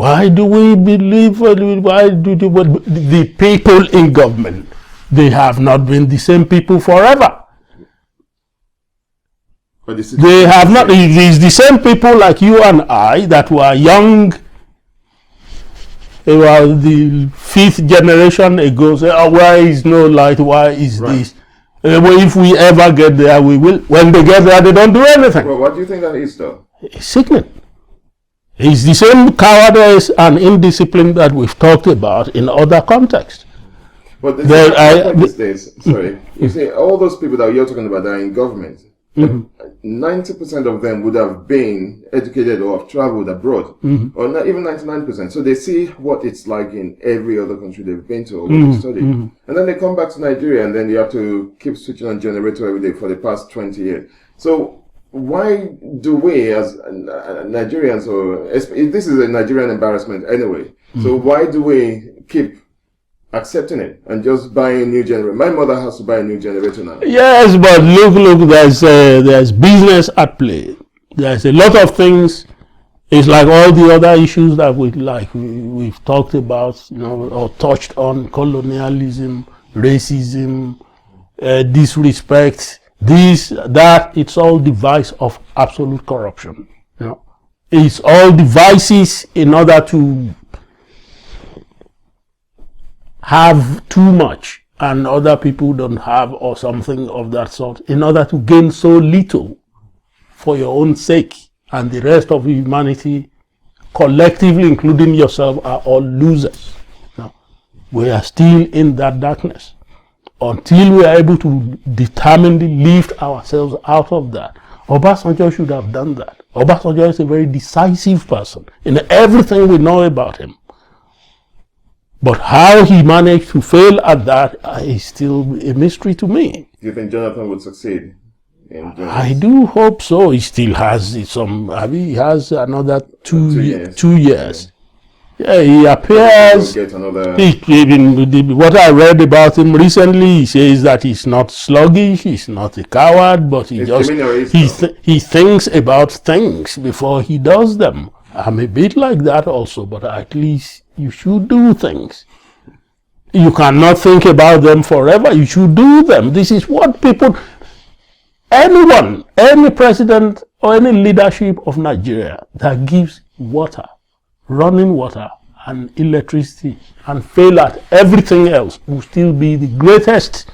Why do we believe, why do the people in government, they have not been the same people forever. But they have not, it is the same people like you and I that were young. They were the 5th generation ago. Say, oh, why is no light? Why is this? If we ever get there, we will. When they get there, they don't do anything. Well, what do you think that is, though? It's sickening. It's the same cowardice and indiscipline that we've talked about in other contexts. But these days, sorry, you see, all those people that you're talking about that are in government, 90% of them would have been educated or have traveled abroad, or not even 99%. So they see what it's like in every other country they've been to or they've studied. And then they come back to Nigeria, and then you have to keep switching on generator every day for the past 20 years. So why do we as Nigerians, or this is a Nigerian embarrassment anyway, so why do we keep accepting it and just buying a new generator? My mother has to buy a new generator now. Yes, but look, there's business at play. There's a lot of things. It's like all the other issues that we've talked about, or touched on: colonialism, racism, disrespect, this, that. It's all device of absolute corruption. It's all devices in order to have too much and other people don't have, or something of that sort, in order to gain so little for your own sake, and the rest of humanity collectively, including yourself, are all losers. We are still in that darkness until we are able to determinedly lift ourselves out of that. Obasanjo should have done that. Obasanjo is a very decisive person in everything we know about him. But how he managed to fail at that is still a mystery to me. Do you think Jonathan would succeed? I do hope so. He still has he has another two years. Yeah, he appears. Get another... what I read about him recently, he says that he's not sluggish, he's not a coward, but he thinks about things before he does them. I'm a bit like that also, but at least you should do things. You cannot think about them forever. You should do them. This is what people, anyone, any president or any leadership of Nigeria that gives water, running water and electricity, and fail at everything else will still be the greatest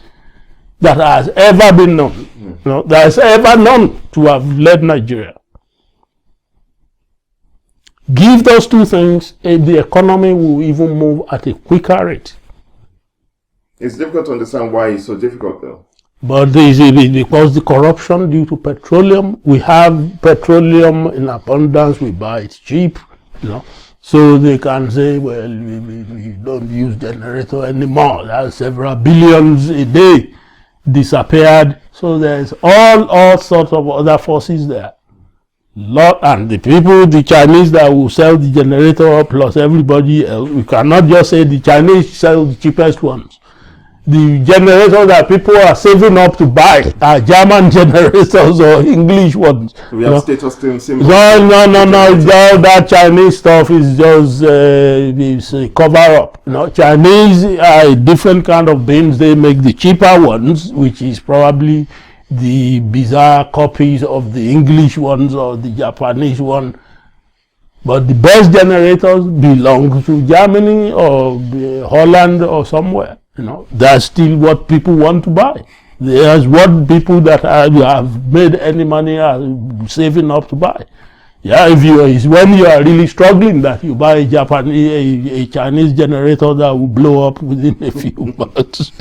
that has ever been known. That has ever known to have led Nigeria. Give those two things, the economy will even move at a quicker rate. It's difficult to understand why it's so difficult, though. But because the corruption due to petroleum, we have petroleum in abundance, we buy it cheap, So they can say, well, we don't use generator anymore. That's several billions a day disappeared. So there's all sorts of other forces there. And the people, the Chinese that will sell the generator plus everybody else, we cannot just say the Chinese sell the cheapest ones. The generators that people are saving up to buy are German generators or English ones. We have status symbols. No. All that Chinese stuff is just it's a cover up. Chinese are a different kind of beings. They make the cheaper ones, which is probably the bizarre copies of the English ones or the Japanese one. But the best generators belong to Germany or Holland or somewhere. That's still what people want to buy. That's what people that have made any money are saving up to buy. Yeah, when you are really struggling that you buy a Chinese generator that will blow up within a few months.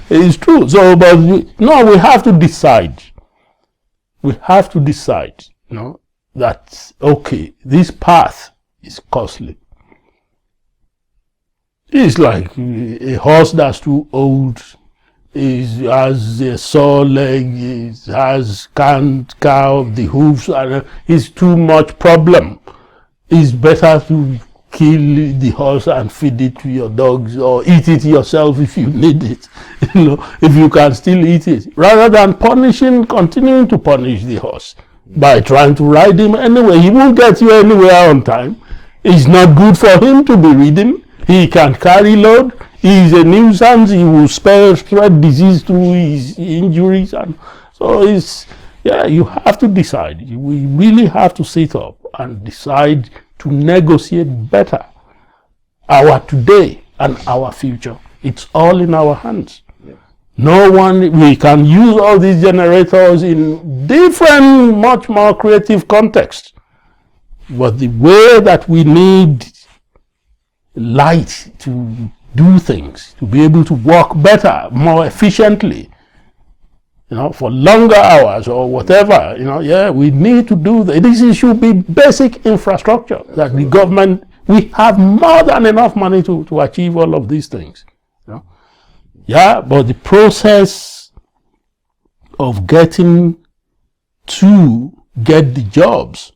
It's true. So, but we have to decide. We have to decide, that, okay, this path is costly. It's like a horse that's too old, has a sore leg, can't cow the hoofs, and it's too much problem. It's better to kill the horse and feed it to your dogs, or eat it yourself if you need it, if you can still eat it, rather than continuing to punish the horse by trying to ride him anyway. He won't get you anywhere on time. It's not good for him to be reading. He can carry load. He's a nuisance. He will spread disease through his injuries. And so you have to decide. We really have to sit up and decide to negotiate better our today and our future. It's all in our hands. Yeah. No one, we can use all these generators in different, much more creative contexts. But the way that we need light to do things, to be able to work better, more efficiently, for longer hours or whatever, we need to do that. This should be basic infrastructure that the government, we have more than enough money to achieve all of these things. But the process of getting to get the jobs,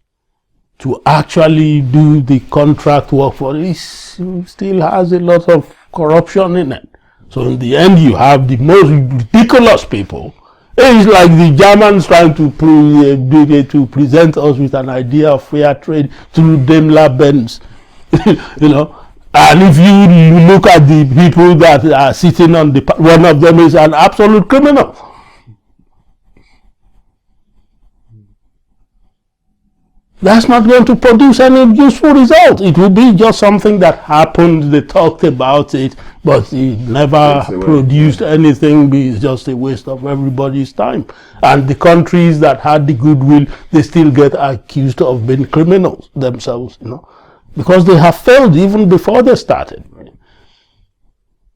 to actually do the contract work for this, still has a lot of corruption in it. So in the end, you have the most ridiculous people. It's like the Germans trying to present us with an idea of fair trade through Daimler-Benz, And if you look at the people that are sitting on one of them is an absolute criminal. That's not going to produce any useful result. It will be just something that happened, they talked about it, but it never produced anything. It's just a waste of everybody's time. And the countries that had the goodwill, they still get accused of being criminals themselves, because they have failed even before they started.